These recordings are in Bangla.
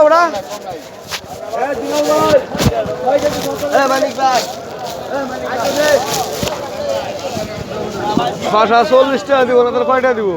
ওরা ছশো 40 টাকা দিব না, তাহলে কয়টা দিব?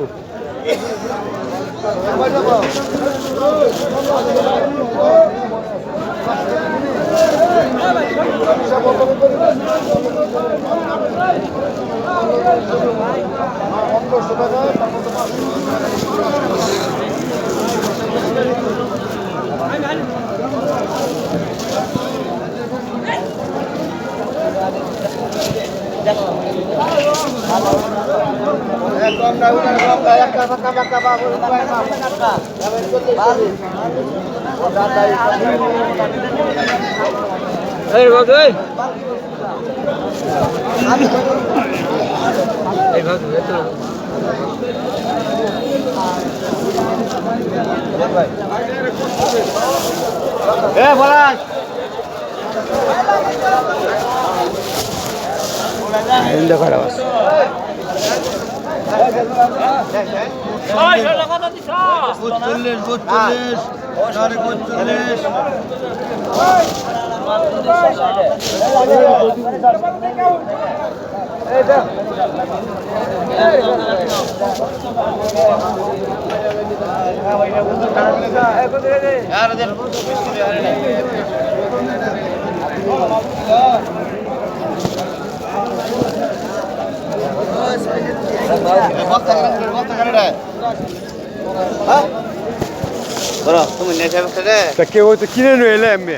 কেউ তো কিনে নিয়ে এলে এমনি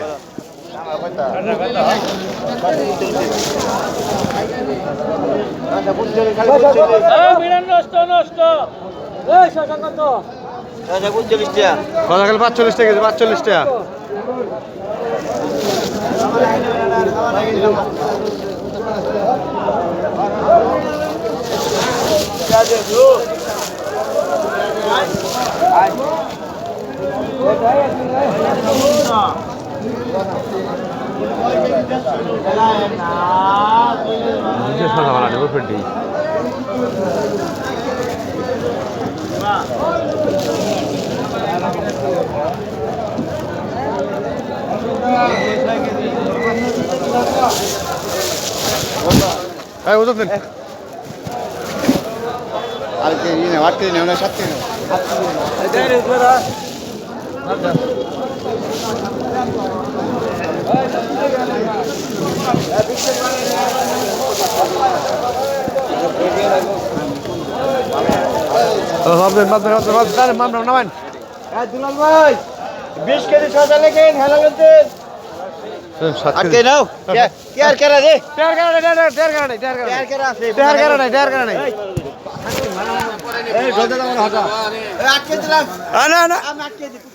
কথা গেল 45 টাকা 45 টাকা নামান 20 কেজি শসা লেখেন হেলা লতেন আটকে নাও কেয়ার করা রে কেয়ার করা নাই এই জলদি দাও হটা আটকে দিলাম না আমি আটকে দিই